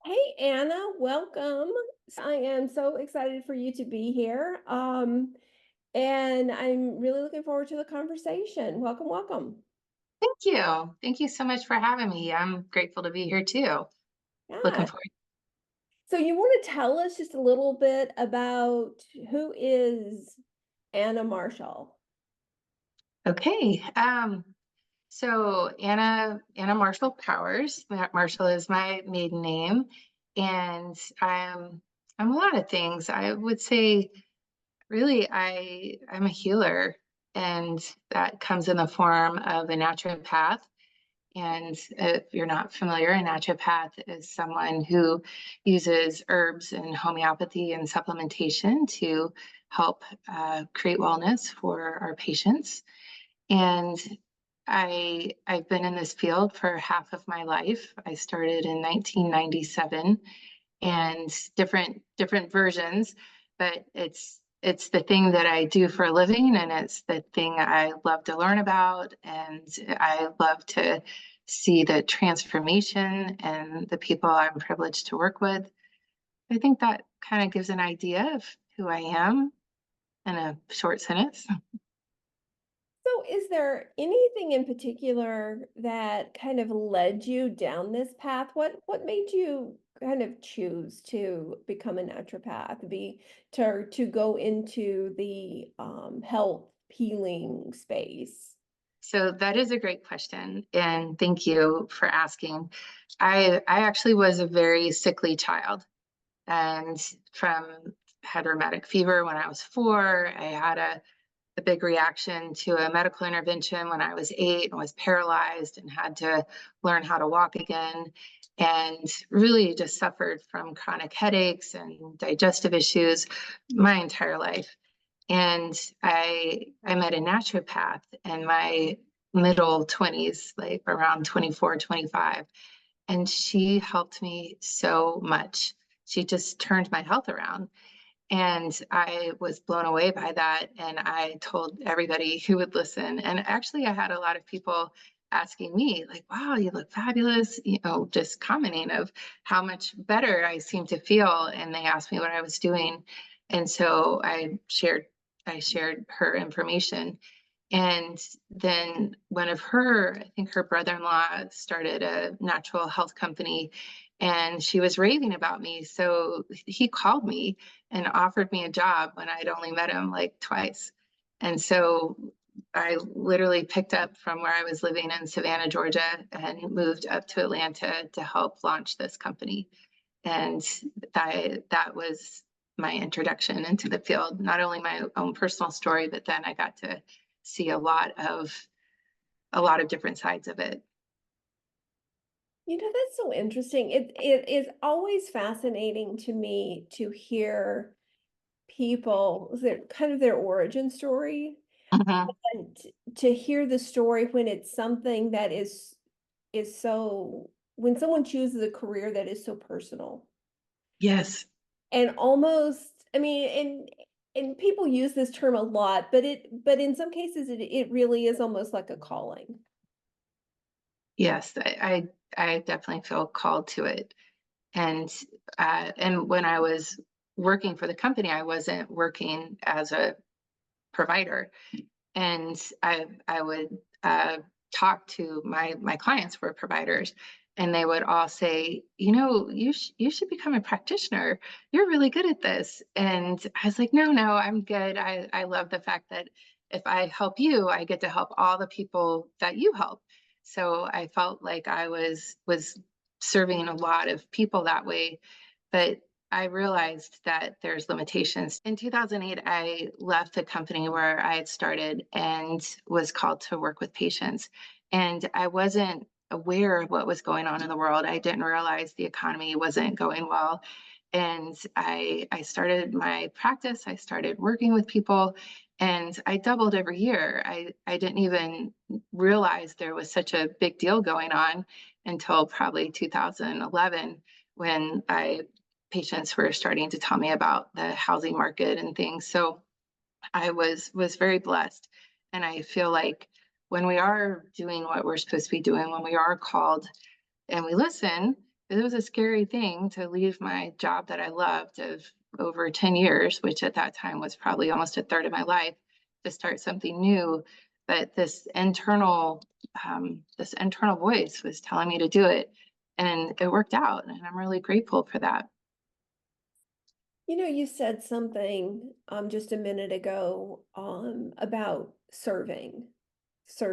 Hey Anna, welcome. I am so excited for you to be here. And I'm really looking forward to the conversation. Welcome, welcome. Thank you. Thank you so much for having me. I'm grateful to be here too. Looking Yeah. forward. So you want to tell us just a little bit about who is Anna Marshall? Okay. So Anna Marshall Powers. Marshall is my maiden name, and I'm a lot of things. I would say really I'm a healer, and that comes in the form of a naturopath. And if you're not familiar, a naturopath is someone who uses herbs and homeopathy and supplementation to help create wellness for our patients. And I've been in this field for half of my life. I started in 1997, and different versions, but it's the thing that I do for a living, and it's the thing I love to learn about, and I love to see the transformation and the people I'm privileged to work with. I think that kind of gives an idea of who I am in a short sentence. So is there anything in particular that kind of led you down this path? What made you kind of choose to become a naturopath, to go into the health healing space? So that is a great question, and thank you for asking. I actually was a very sickly child, and from had rheumatic fever when I was 4. I had a big reaction to a medical intervention when I was 8 and was paralyzed and had to learn how to walk again, and really just suffered from chronic headaches and digestive issues my entire life. And I met a naturopath in my middle 20s, like around 24, 25, and she helped me so much. She just turned my health around. And I was blown away by that. And I told everybody who would listen. And actually, I had a lot of people asking me, like, wow, you look fabulous, just commenting of how much better I seemed to feel. And they asked me what I was doing. And so I shared her information. And then I think her brother-in-law started a natural health company, and she was raving about me. So he called me and offered me a job when I'd only met him like twice. And so I literally picked up from where I was living in Savannah, Georgia, and moved up to Atlanta to help launch this company. And that was my introduction into the field, not only my own personal story, but then I got to see a lot of different sides of it. That's so interesting. It is always fascinating to me to hear people, their origin story, Mhm. and to hear the story when it's something that is so when someone chooses a career that is so personal Yes. and almost, I mean, and people use this term a lot, but in some cases it really is almost like a calling. Yes, I definitely feel called to it. And when I was working for the company, I wasn't working as a provider. And I would talk to my clients were providers, and they would all say, you should become a practitioner. You're really good at this. And I was like, no, I'm good. I love the fact that if I help you, I get to help all the people that you help. So I felt like I was serving a lot of people that way. But I realized that there's limitations. In 2008, I left the company where I had started and was called to work with patients. And I wasn't aware of what was going on in the world. I didn't realize the economy wasn't going well. And I started my practice. I started working with people, and I doubled every year. I didn't even realize there was such a big deal going on until probably 2011, when I patients were starting to tell me about the housing market and things. So I was very blessed. And I feel like when we are doing what we're supposed to be doing, when we are called and we listen, it was a scary thing to leave my job that I loved of over 10 years, which at that time was probably almost a third of my life, to start something new. But this internal voice was telling me to do it, and it worked out. And I'm really grateful for that. You know, you said something just a minute ago about serving the,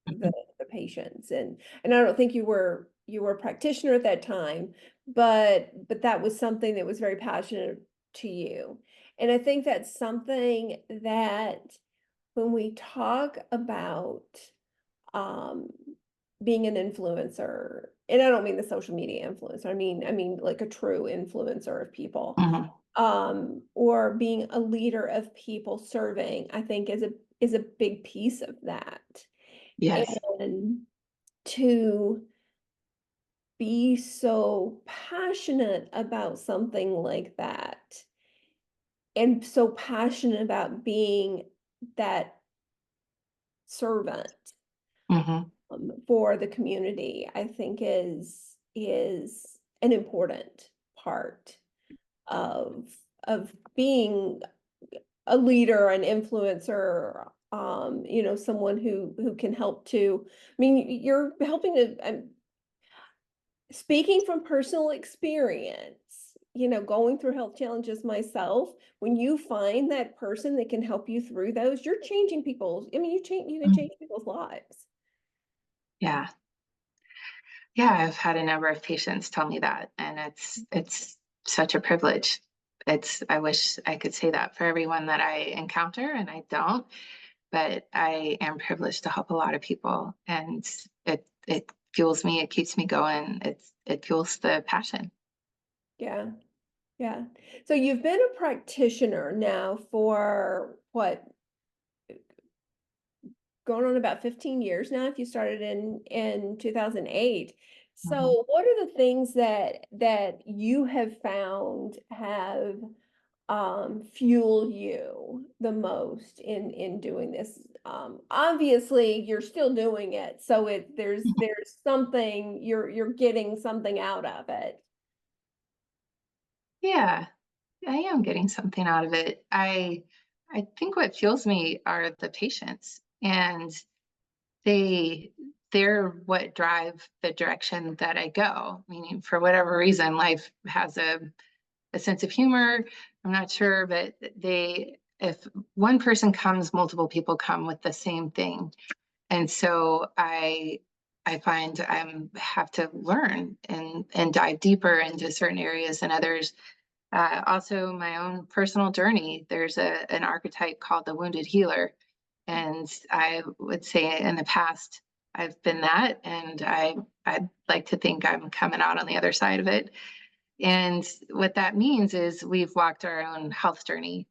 Mhm. the patients, and I don't think you were a practitioner at that time, but that was something that was very passionate to you. And I think that's something that when we talk about um being an influencer, and I don't mean the social media influencer, I mean like a true influencer of people, Mhm. or being a leader of people serving, I think is a big piece of that. Yes. And to be so passionate about something like that, and so passionate about being that servant Hmm. for the community, I think is an important part of being a leader, an influencer, someone who can help to. I mean, you're helping to. I'm speaking from personal experience. Going through health challenges myself. When you find that person that can help you through those, you're changing people's. I mean, you can change people's lives. Yeah. Yeah, I've had a number of patients tell me that, and it's such a privilege. I wish I could say that for everyone that I encounter, and I don't, but I am privileged to help a lot of people, and it fuels me, it keeps me going. It fuels the passion. Yeah. Yeah. So you've been a practitioner now for what, going on about 15 years now, if you started in 2008. Mhm. So what are the things that you have found have fueled you the most in doing this? Obviously you're still doing it, so there's something you're getting something out of it. Yeah, I am getting something out of it. I think what fuels me are the patients, and They they're what drive the direction that I go, meaning for whatever reason, life has a sense of humor. I'm not sure, but if one person comes, multiple people come with the same thing. And so I find I'm have to learn and dive deeper into certain areas than others. Also, my own personal journey. There's an archetype called the wounded healer, and I would say in the past I've been that, and I'd like to think I'm coming out on the other side of it. And what that means is we've walked our own health journey.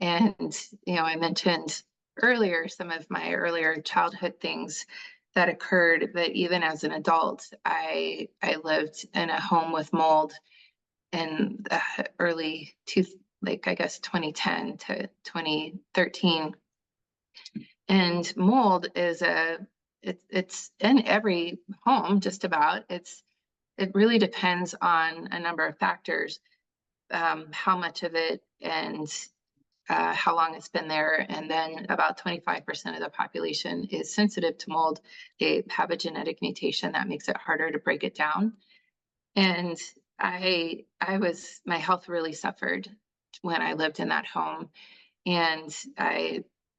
And I mentioned earlier some of my earlier childhood things that occurred, but even as an adult, I lived in a home with mold in the early two, like I guess 2010 to 2013. And mold is it's in every home, just about. It really depends on a number of factors, how much of it, and how long it's been there. And then about 25% of the population is sensitive to mold. They have a genetic mutation that makes it harder to break it down. And my health really suffered when I lived in that home, and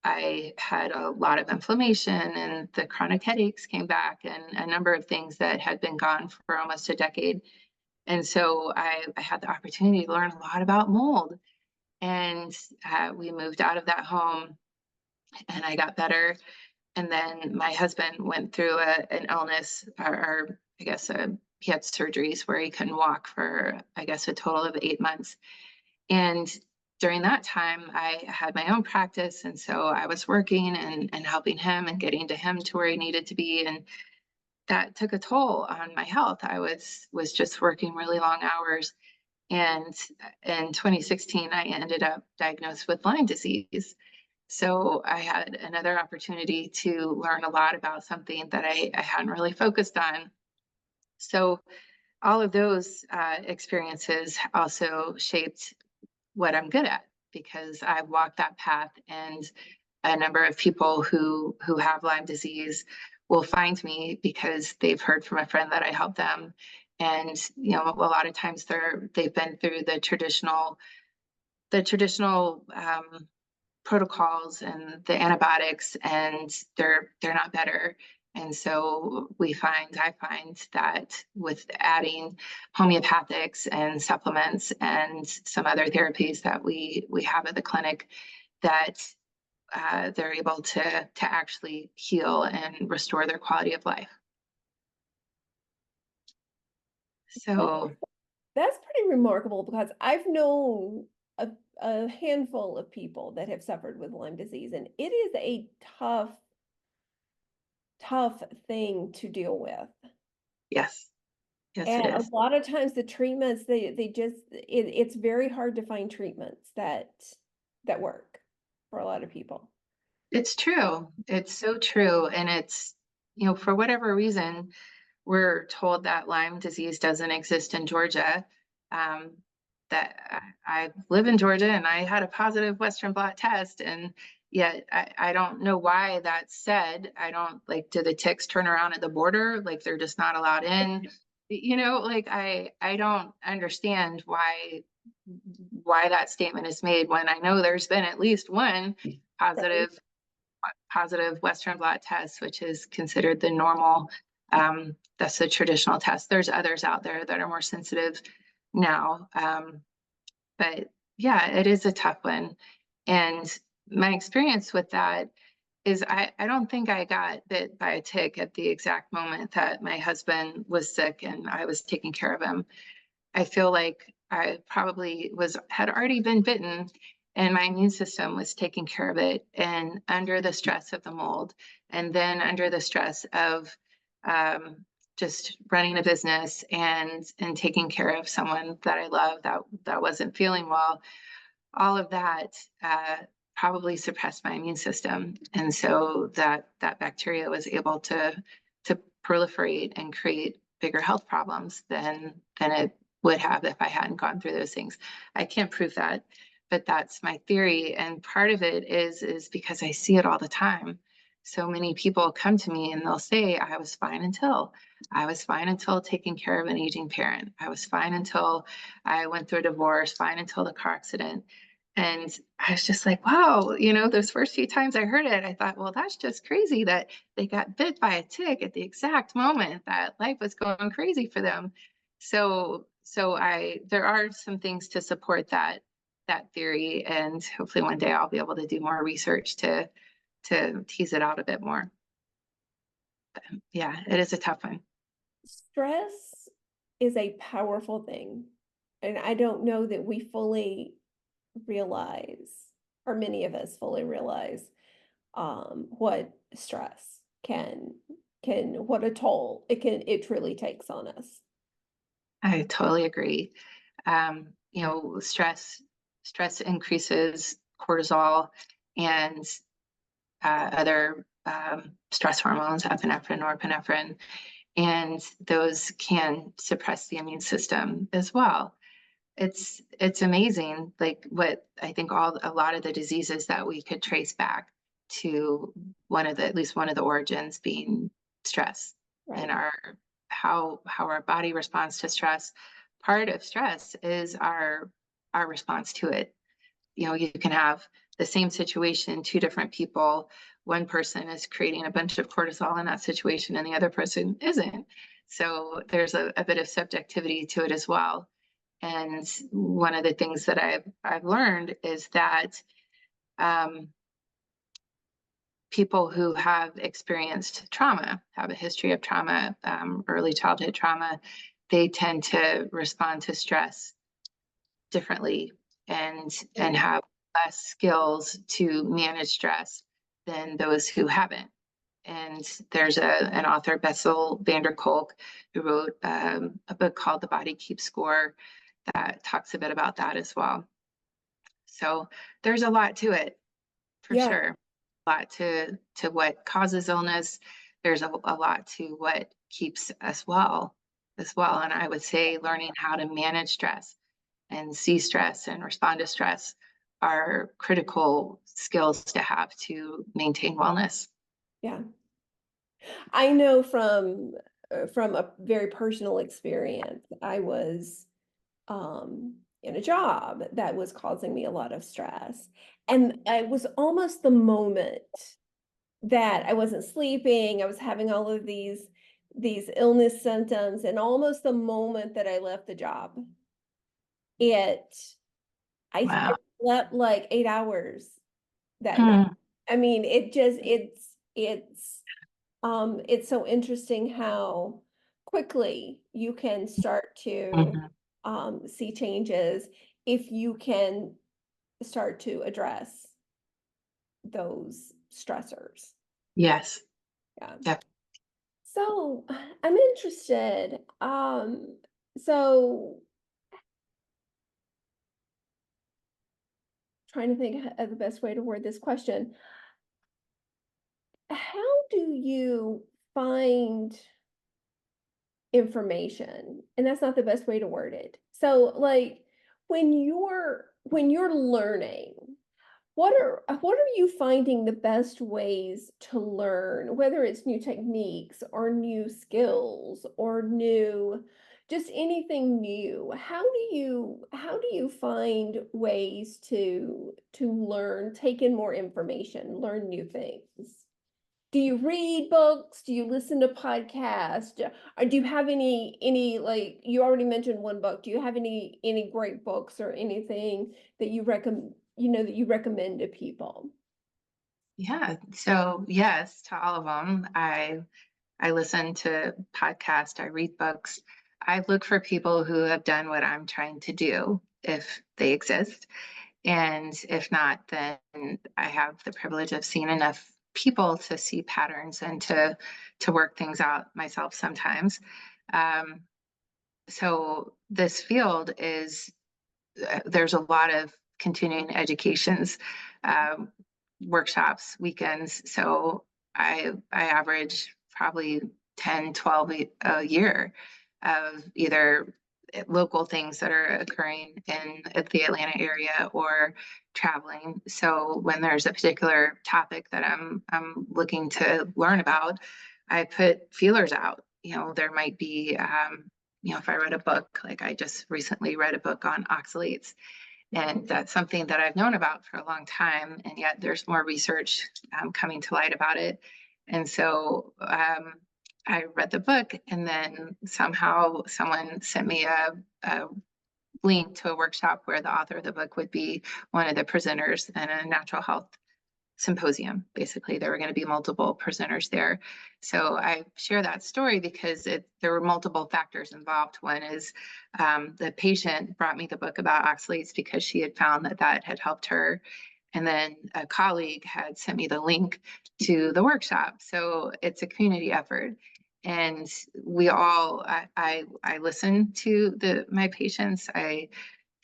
I had a lot of inflammation, and the chronic headaches came back, and a number of things that had been gone for almost a decade. And so I had the opportunity to learn a lot about mold, and we moved out of that home, and I got better. And then my husband went through an illness, or I guess he had surgeries where he couldn't walk for, I guess, a total of 8 months. And during that time, I had my own practice. And so I was working and helping him and getting to him to where he needed to be. And that took a toll on my health. I was just working really long hours. And in 2016, I ended up diagnosed with Lyme disease. So I had another opportunity to learn a lot about something that I hadn't really focused on. So all of those experiences also shaped what I'm good at, because I've walked that path, and a number of people who have Lyme disease will find me because they've heard from a friend that I helped them. And a lot of times they've been through the traditional protocols and the antibiotics, and they're not better. And so I find that with adding homeopathics and supplements and some other therapies that we have at the clinic, that they're able to actually heal and restore their quality of life. That So that's pretty remarkable because I've known a handful of people that have suffered with Lyme disease, and it is a tough thing to deal with. yes, yes, it And a is. lot of times the treatments, they just it's very hard to find treatments that work for a lot of people. It's true. It's so true. And it's, for whatever reason, we're told that Lyme disease doesn't exist in Georgia. Um, that I live in Georgia and I had a positive Western blot test, and yet I don't know why that's said. I don't like, do the ticks turn around at the border? Like they're just not allowed in? Like I don't understand why that statement is made when I know there's been at least one Right. positive positive Western blot test, which is considered the normal. That's the traditional test. There's others out there that are more sensitive now. But yeah, it is a tough one. And my experience with that is I don't think I got bit by a tick at the exact moment that my husband was sick and I was taking care of him. I feel like I probably had already been bitten, and my immune system was taking care of it. And under the stress of the mold, and then under the stress of um, just running a business and taking care of someone that I love that wasn't feeling well, all of that probably suppressed my immune system, and so that bacteria was able to proliferate and create bigger health problems than it would have if I hadn't gone through those things. I can't prove that, but that's my theory, and part of it is because I see it all the time. So many people come to me and they'll say, I was fine until taking care of an aging parent. I was fine until I went through a divorce, fine until the car accident. And I was just like, wow, those first few times I heard it, I thought, well, that's just crazy that they got bit by a tick at the exact moment that life was going crazy for them. So there are some things to support that theory, and hopefully one day I'll be able to do more research to tease it out a bit more. Yeah, it is a tough one. Stress is a powerful thing, and I don't know that we fully realize, or many of us fully realize, what stress what a toll it truly takes on us. I totally agree. Stress increases cortisol and other stress hormones, epinephrine, norepinephrine, and those can suppress the immune system as well. It's amazing, like what I think a lot of the diseases that we could trace back to at least one of the origins being stress, and Right. how our body responds to stress. Part of stress is our response to it. You can have the same situation, two different people. One person is creating a bunch of cortisol in that situation, and the other person isn't. So there's a bit of subjectivity to it as well. And one of the things that I've learned is that um, people who have experienced trauma, have a history of trauma, early childhood trauma, they tend to respond to stress differently, and Right. have less skills to manage stress than those who haven't. And there's an author, Bessel van der Kolk, who wrote a book called The Body Keeps Score that talks a bit about that as well. So there's a lot to it, for Yeah. sure. A lot to what causes illness. There's a lot to what keeps us well. as well. And I would say learning how to manage stress and see stress and respond to stress are critical skills to have to maintain wellness. Yeah. I know from a very personal experience, I was in a job that was causing me a lot of stress. And it was almost the moment that I wasn't sleeping, I was having all of these illness symptoms, and almost the moment that I left the job, it I Wow. slept like 8 hours that night. Mm, I mean, it just it's so interesting how quickly you can start to mhm. see changes if you can start to address those stressors. Yes. Yeah. Yep. So I'm interested. So trying to think of the best way to word this question. How do you find information? And that's not the best way to word it. So like when you're learning, what are you finding the best ways to learn, whether it's new techniques or new skills or new just anything new? How do you find ways to learn, take in more information, learn new things? Do you read books? Do you listen to podcasts? Or do you have any like you already mentioned one book. Do you have any great books or anything that you recommend to people? Yeah. So yes, to all of them. I listen to podcasts, I read books. I look for people who have done what I'm trying to do if they exist. And if not, then I have the privilege of seeing enough people to see patterns and to work things out myself sometimes. Um, so this field is there's a lot of continuing educations, um, workshops, weekends. So I average probably 10, 12 a year of either local things that are occurring in the Atlanta area or traveling. So when there's a particular topic that I'm looking to learn about, I put feelers out. There might be if I read a book, like I just recently read a book on oxalates, and that's something that I've known about for a long time, and yet there's more research coming to light about it. And so I read the book, and then somehow someone sent me a link to a workshop where the author of the book would be one of the presenters in a natural health symposium. Basically, there were going to be multiple presenters there. So I share that story because there were multiple factors involved. One is the patient brought me the book about oxalates because she had found that had helped her. And then a colleague had sent me the link to the workshop. So it's a community effort. And we all, I listen to my patients.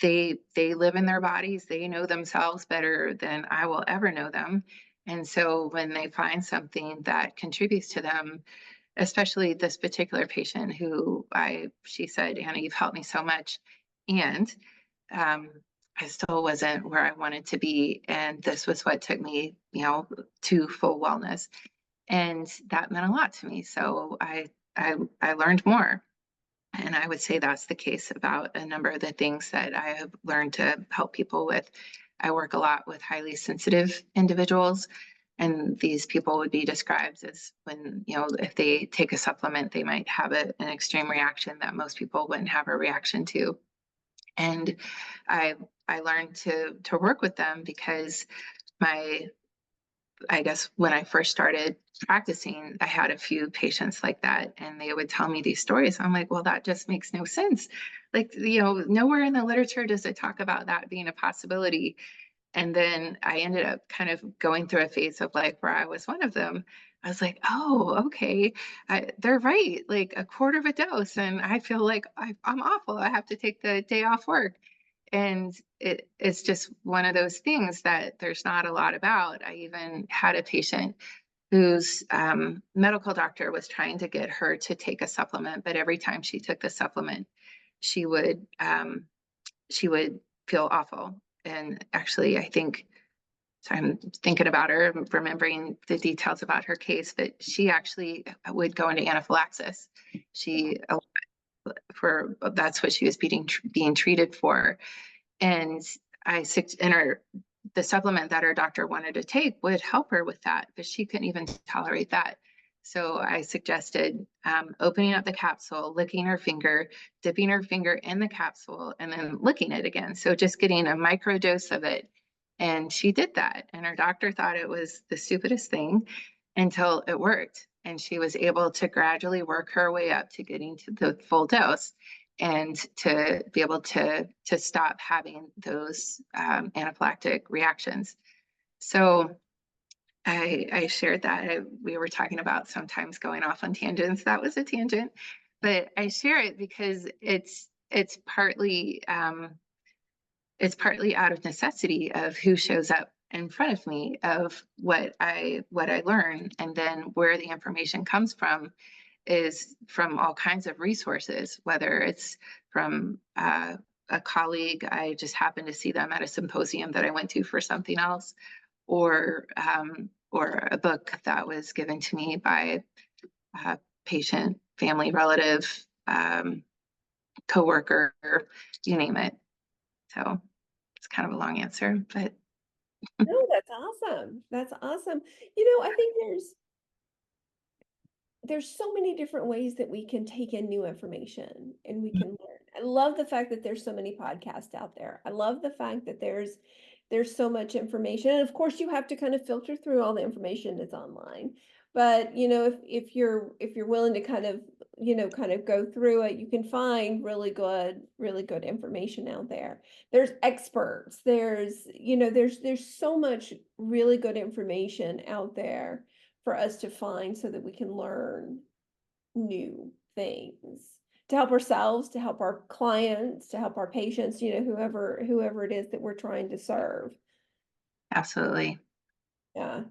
They live in their bodies. They know themselves better than I will ever know them. And so when they find something that contributes to them, especially this particular patient who she said, Anna, you've helped me so much. And um, I still wasn't where I wanted to be. And this was what took me, to full wellness. And that meant a lot to me. So I learned more. And I would say that's the case about a number of the things that I have learned to help people with. I work a lot with highly sensitive individuals, and these people would be described as when, if they take a supplement, they might have an extreme reaction that most people wouldn't have a reaction to. And I I learned to work with them because my I guess when I first started practicing, I had a few patients like that, and they would tell me these stories. I'm like, well, that just makes no sense. Like, nowhere in the literature does it talk about that being a possibility. And then I ended up kind of going through a phase of like where I was one of them. I was like, oh, okay, they're right. Like a quarter of a dose, and I feel like I'm awful. I have to take the day off work. And it's just one of those things that there's not a lot about. I even had a patient whose medical doctor was trying to get her to take a supplement, but every time she took the supplement, she would she would feel awful. And actually, I think, so I'm thinking about her, remembering the details about her case, but she actually would go into anaphylaxis. She for that's what she was being treated for. And and her the supplement that her doctor wanted to take would help her with that, but she couldn't even tolerate that. So I suggested opening up the capsule, licking her finger, dipping her finger in the capsule, and then licking it again. So just getting a micro dose of it. And she did that. And her doctor thought it was the stupidest thing until it worked. And she was able to gradually work her way up to getting to the full dose and to be able to stop having those anaphylactic reactions. So I shared that. We were talking about sometimes going off on tangents. That was a tangent, but I share it because it's partly out of necessity of who shows up in front of me, of what I learn, and then where the information comes from is from all kinds of resources, whether it's from a colleague, I just happened to see them at a symposium that I went to for something else, or a book that was given to me by a patient, family, relative, coworker, you name it. So it's kind of a long answer, but No, that's awesome. That's awesome. I think there's so many different ways that we can take in new information and we can learn. I love the fact that there's so many podcasts out there. I love the fact that there's so much information. And of course you have to kind of filter through all the information that's online. But if you're willing to kind of go through it, you can find really good information out there. There's experts. There's so much really good information out there for us to find so that we can learn new things to help ourselves, to help our clients, to help our patients, whoever it is that we're trying to serve. absolutely. Yeah.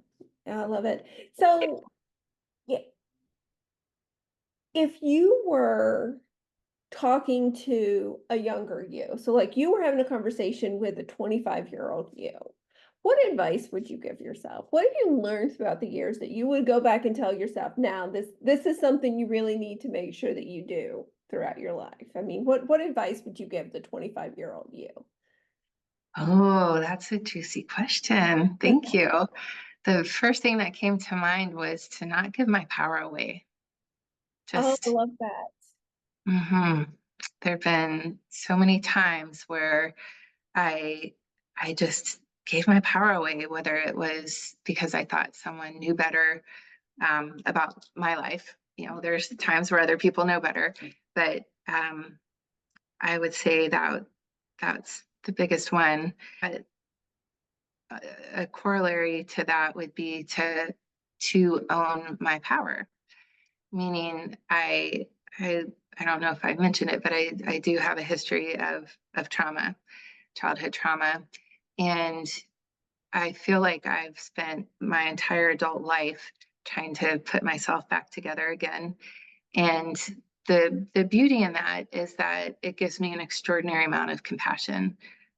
Yeah, I love it. So, yeah, if you were talking to a younger you, so like you were having a conversation with a 25-year-old you, what advice would you give yourself? What have you learned throughout the years that you would go back and tell yourself, now this is something you really need to make sure that you do throughout your life? I mean, what advice would you give the 25-year-old you? Oh, that's a juicy question. Thank you. The first thing that came to mind was to not give my power away. Oh, I Just, love that. hmm there have been so many times where I I just gave my power away, whether it was because I thought someone knew better about my life. There's times where other people know better, but I would say that that's the biggest one. A corollary to that would be to own my power, meaning I don't know if I mentioned it, but I do have a history of trauma, childhood trauma, and I feel like I've spent my entire adult life trying to put myself back together again. And the beauty in that is that it gives me an extraordinary amount of compassion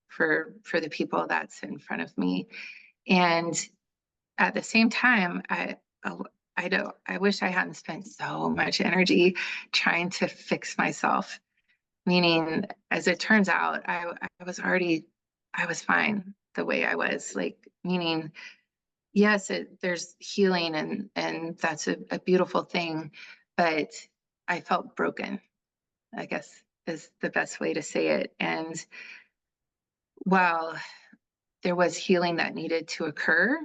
for the people that's in front of me. And at the same time, oh, I wish I hadn't spent so much energy trying to fix myself. Meaning, as it turns out, I was fine the way I was. Like, meaning, yes, there's healing and that's a beautiful thing, but I felt broken, I guess is the best way to say it. And while there was healing that needed to occur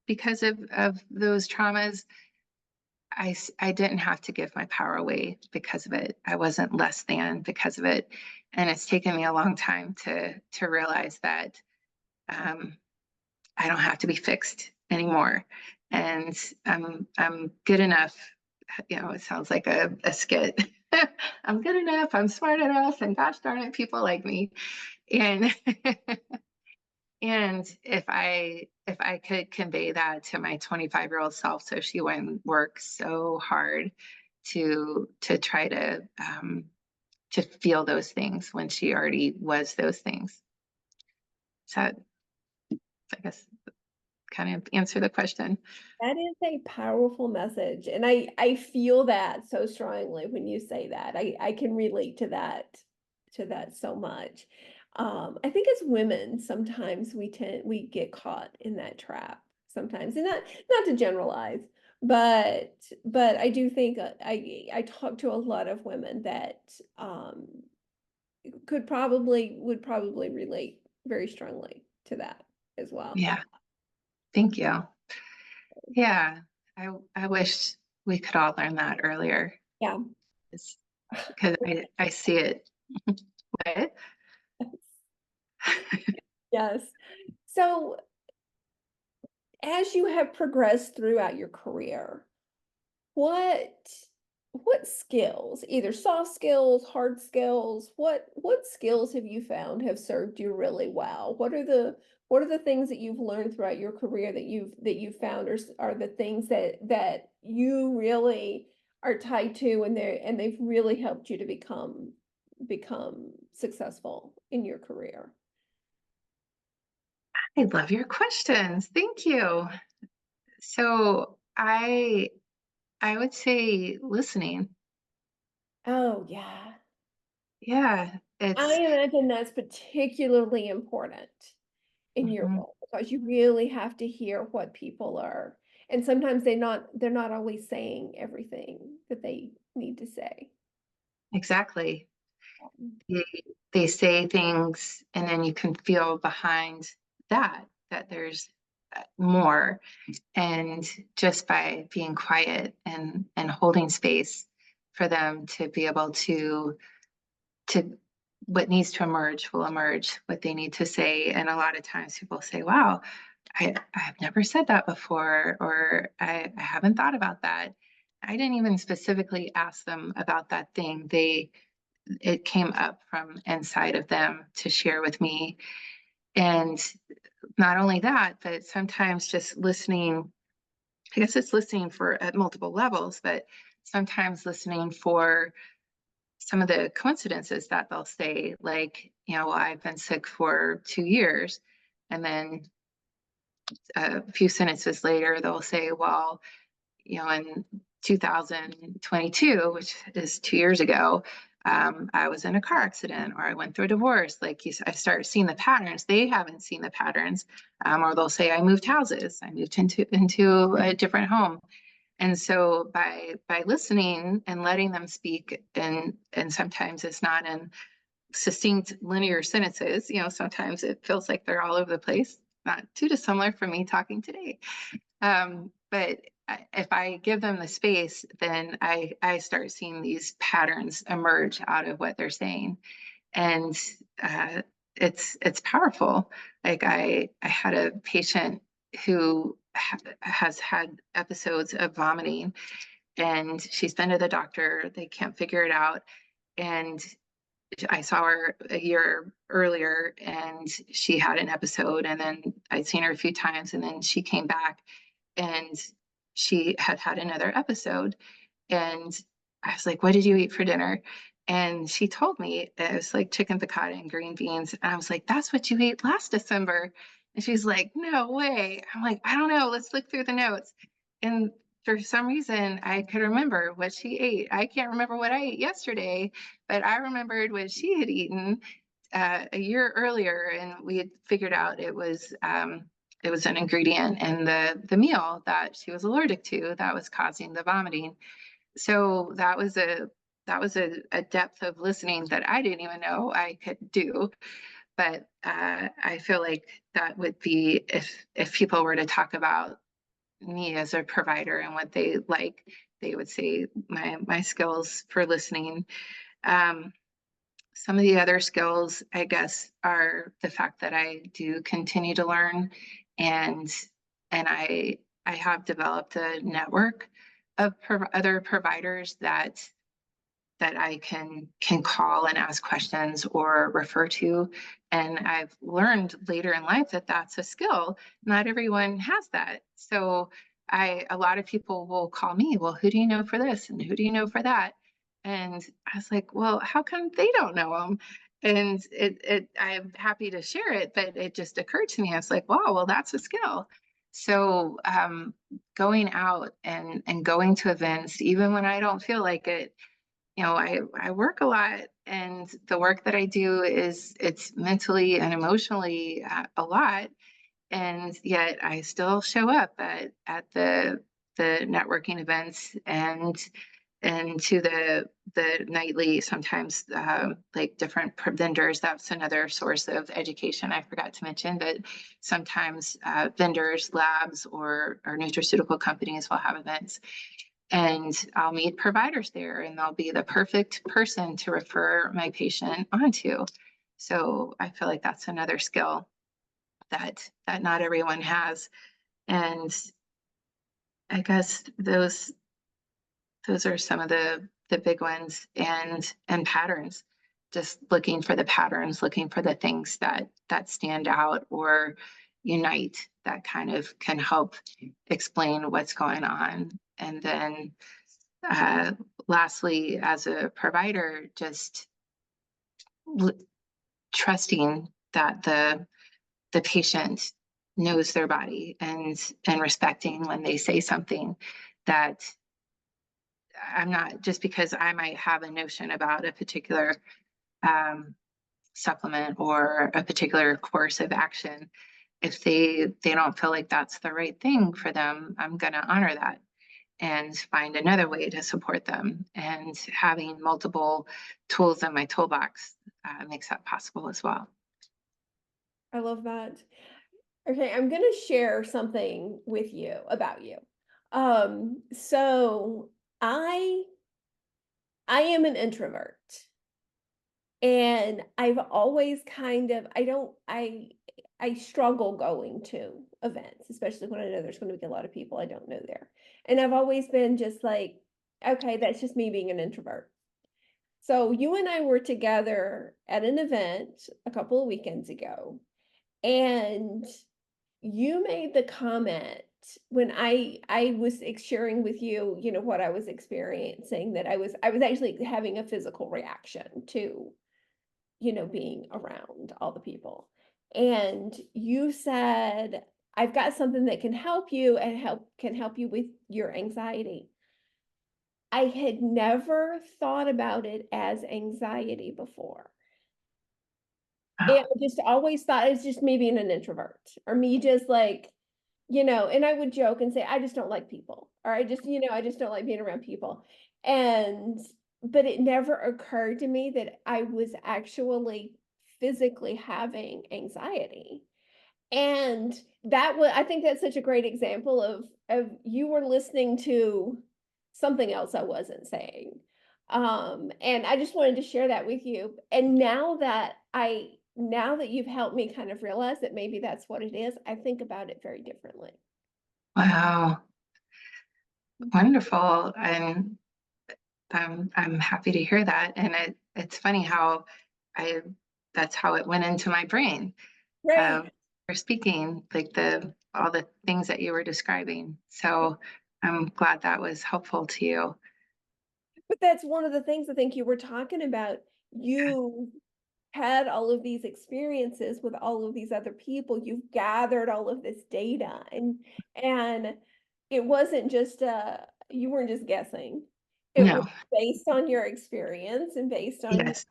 because of those traumas, I didn't have to give my power away because of it. I wasn't less than because of it. And it's taken me a long time to realize that um, I don't have to be fixed anymore. And I'm good enough. It sounds like a skit. I'm good enough. I'm smart enough. And gosh darn it, people like me. And and if I could convey that to my 25-year-old self so she wouldn't work so hard to try to feel those things when she already was those things. So I guess kind of answer the question. That is a powerful message. And I feel that so strongly when you say that. I can relate to that so much. I think as women, sometimes we get caught in that trap sometimes, and not to generalize, but I do think I talk to a lot of women that would probably relate very strongly to that as well. Yeah, thank you. Yeah, I wish we could all learn that earlier. Yeah. Because I see it. What? Yes. So as you have progressed throughout your career, what what skills, either soft skills, hard skills, what skills have you found have served you really well? What are the things that you've learned throughout your career that you've found are the things that you really are tied to, and they've really helped you to become successful in your career? I love your questions. Thank you. So I would say listening. Oh, yeah. Yeah, I it's imagine that's particularly important in your mhm, role because you really have to hear what people are, and sometimes they're not always saying everything that they need to say. exactly. Um, They, they say things and then you can feel behind that there's more. And just by being quiet and holding space for them to be able to what needs to emerge will emerge, what they need to say. And a lot of times people say, wow, I've never said that before, or I haven't thought about that. I didn't even specifically ask them about that thing. It came up from inside of them to share with me. And not only that, but sometimes just listening, I guess it's listening for at multiple levels, but sometimes listening for some of the coincidences that they'll say, like, well, I've been sick for 2 years. And then a few sentences later, they'll say, well, in 2022, which is 2 years ago, I was in a car accident or I went through a divorce. Like I start seeing the patterns. They haven't seen the patterns, or they'll say I moved houses. I moved into a different home. And so by listening and letting them speak, and sometimes it's not in succinct linear sentences. Sometimes it feels like they're all over the place. Not too dissimilar from me talking today. But if I give them the space, then I start seeing these patterns emerge out of what they're saying, and it's powerful. Like I had a patient who has had episodes of vomiting, and she's been to the doctor. They can't figure it out, and I saw her a year earlier and she had an episode, and then I'd seen her a few times, and then she came back and she had had another episode. And I was like, what did you eat for dinner? And she told me it was like chicken piccata and green beans. And I was like, that's what you ate last December. And she's like, no way. I'm like, I don't know. Let's look through the notes. And for some reason, I could remember what she ate. I can't remember what I ate yesterday, but I remembered what she had eaten a year earlier, and we had figured out it was an ingredient in the meal that she was allergic to that was causing the vomiting. So that was a depth of listening that I didn't even know I could do. But I feel like that would be if people were to talk about me as a provider and what they like, they would say my skills for listening. Um, some of the other skills, I guess, are the fact that I do continue to learn, and and I have developed a network of other providers that that I can call and ask questions or refer to. And I've learned later in life that that's a skill. Not everyone has that. So a lot of people will call me, well, who do you know for this? And who do you know for that? And I was like, well, how come they don't know them? And I'm happy to share it, but it just occurred to me. I was like, wow, well, that's a skill. So going out and going to events, even when I don't feel like it, I work a lot, and the work that I do it's mentally and emotionally a lot, and yet I still show up at the networking events and to the nightly, sometimes like different vendors. That's another source of education I forgot to mention, but sometimes vendors, labs, or nutraceutical companies will have events, and I'll meet providers there, and they'll be the perfect person to refer my patient onto. So I feel like that's another skill that not everyone has. And I guess those are some of the big ones, and patterns. Just looking for the patterns, looking for the things that stand out or unite, that kind of can help explain what's going on. And then uh, lastly, as a provider, just l- trusting that the patient knows their body, and respecting when they say something, that I'm not, just because I might have a notion about a particular um, supplement or a particular course of action. If they don't feel like that's the right thing for them, I'm going to honor that and find another way to support them. And having multiple tools in my toolbox makes that possible as well. I love that. Okay, I'm gonna share something with you about you. So I I am an introvert. And I've always kind of I struggle going to events, especially when I know there's gonna be a lot of people I don't know there. And I've always been just like, okay, that's just me being an introvert. So you and I were together at an event a couple of weekends ago, and you made the comment when I was sharing with you, what I was experiencing, that I was actually having a physical reaction to being around all the people. And you said, I've got something that can help you and can help you with your anxiety. I had never thought about it as anxiety before. Oh, And I just always thought it's just me being an introvert, or me just like, and I would joke and say, I just don't like people, or I just don't like being around people. And, but it never occurred to me that I was actually physically having anxiety. And I think that's such a great example of you were listening to something else I wasn't saying. And I just wanted to share that with you. And now that you've helped me kind of realize that maybe that's what it is, I think about it very differently. wow, Mhm. wonderful. And I'm happy to hear that. And it's funny how I that's how it went into my brain. Right. uh, for speaking, like the all the things that you were describing. So I'm glad that was helpful to you. But that's one of the things I think you were talking about. You had all of these experiences with all of these other people. You've gathered all of this data, and it wasn't just you weren't just guessing. It was No, based on your experience and based on yes,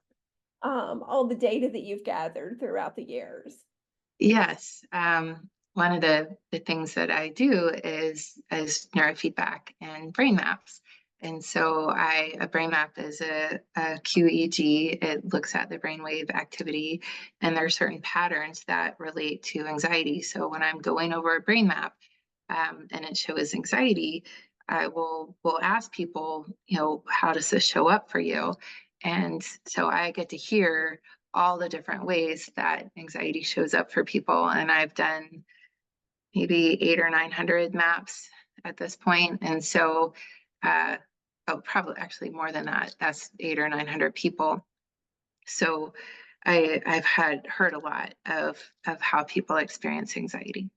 all the data that you've gathered throughout the years. yes. One of the things that I do is neurofeedback and brain maps. And so a brain map is a QEG. It looks at the brainwave activity, and there are certain patterns that relate to anxiety. So when I'm going over a brain map, and it shows anxiety, I will ask people, how does this show up for you? And so I get to hear all the different ways that anxiety shows up for people. And I've done maybe 800 or 900 maps at this point. And so oh, probably actually more than that. That's 800 or 900 people. So I've had heard a lot of how people experience anxiety.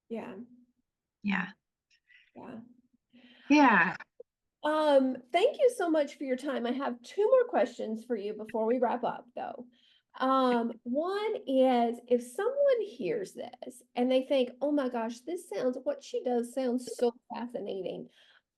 Yeah, Yeah. yeah. Yeah. Thank you so much for your time. I have two more questions for you before we wrap up, though. One is if someone hears this and they think, oh my gosh, what she does sounds so fascinating.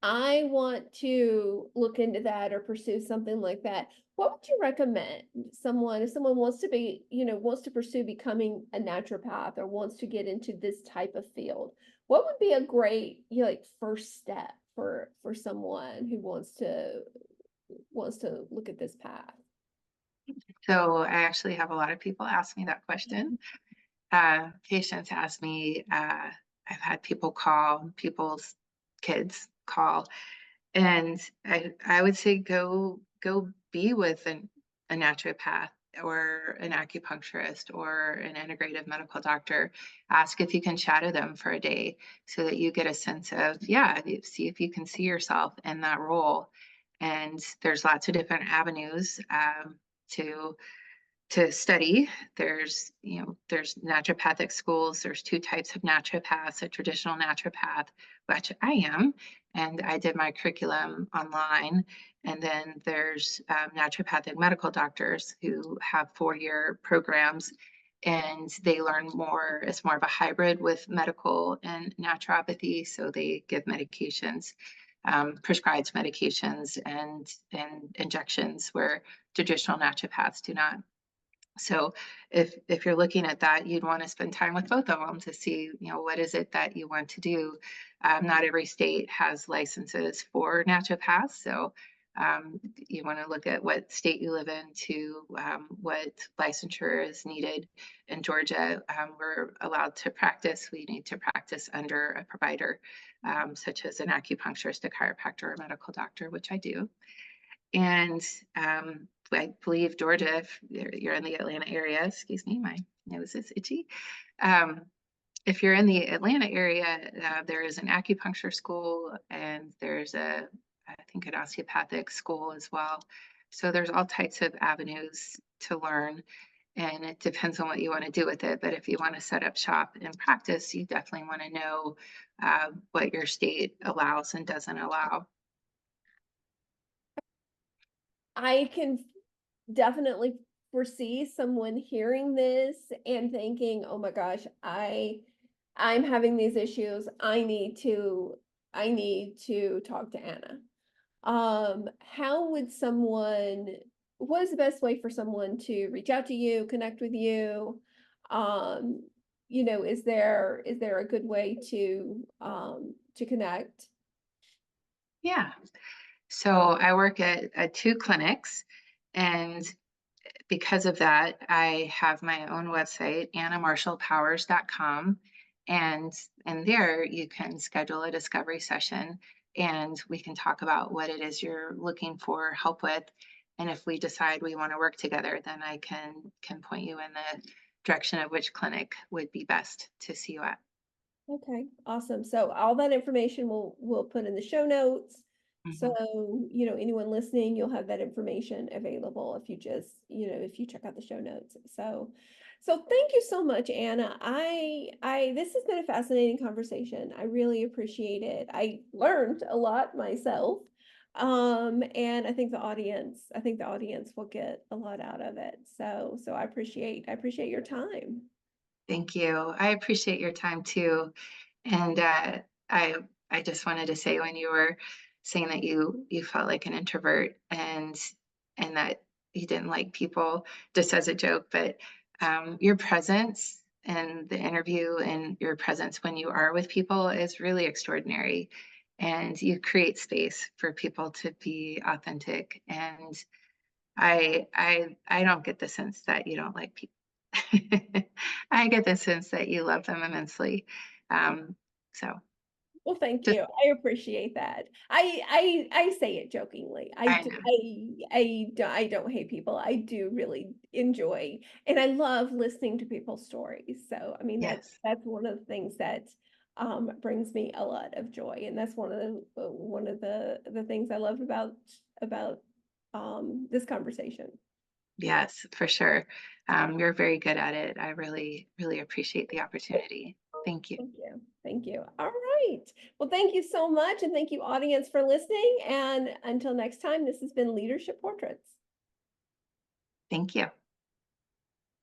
I want to look into that or pursue something like that. What would you recommend if someone wants to wants to pursue becoming a naturopath or wants to get into this type of field? What would be a great, first step for someone who wants to look at this path? So I actually have a lot of people ask me that question. Mhm. Patients ask me, I've had people call, people's kids call, and I would say go be with a naturopath or an acupuncturist or an integrative medical doctor. Ask if you can shadow them for a day so that you get a sense of, yeah, see if you can see yourself in that role. And there's lots of different avenues to study. There's naturopathic schools. There's two types of naturopaths, a traditional naturopath, which I am, and I did my curriculum online. And then there's naturopathic medical doctors who have 4-year programs, and they learn more. It's more of a hybrid with medical and naturopathy. So they give medications, prescribed medications and injections where traditional naturopaths do not. So if you're looking at that, you'd want to spend time with both of them to see, what is it that you want to do. Not every state has licenses for naturopaths, so you want to look at what state you live in to what licensure is needed. In Georgia, we're allowed to practice. We need to practice under a provider, such as an acupuncturist, a chiropractor, or a medical doctor, which I do. And I believe Georgia, if you're in the Atlanta area, excuse me, my nose is itchy. Um, if you're in the Atlanta area, there is an acupuncture school and there's I think, an osteopathic school as well. So there's all types of avenues to learn, and it depends on what you want to do with it. But if you want to set up shop and practice, you definitely want to know what your state allows and doesn't allow. I can definitely foresee someone hearing this and thinking, "Oh my gosh, I'm having these issues. I need to talk to Anna." How would someone what is the best way for someone to reach out to you, connect with you? Um, is there a good way to connect? Yeah. So I work at two clinics, and because of that, I have my own website, annamarshallpowers.com. And there you can schedule a discovery session and we can talk about what it is you're looking for help with. And if we decide we want to work together, then I can point you in the direction of which clinic would be best to see you at. Okay, awesome. So all that information we'll put in the show notes. So, Mhm. anyone listening, you'll have that information available if you just, if you check out the show notes. So thank you so much, Anna. I this has been a fascinating conversation. I really appreciate it. I learned a lot myself. And I think the audience will get a lot out of it. So I appreciate your time. Thank you. I appreciate your time too. And I I just wanted to say, when you were saying that you felt like an introvert and that you didn't like people, just as a joke, but your presence and the interview and your presence when you are with people is really extraordinary. And you create space for people to be authentic. And I don't get the sense that you don't like people. I get the sense that you love them immensely. Um, so Well, thank just you. I appreciate that. I say it jokingly. I know. I don't hate people. I do really enjoy and I love listening to people's stories. So, I mean, Yes. that's one of the things that brings me a lot of joy, and that's one of the things I love about this conversation. Yes, for sure. You're very good at it. I really, really appreciate the opportunity. Thank you. Thank you. Thank you. All right. Well, thank you so much, and thank you, audience, for listening. And until next time, this has been Leadership Portraits. Thank you.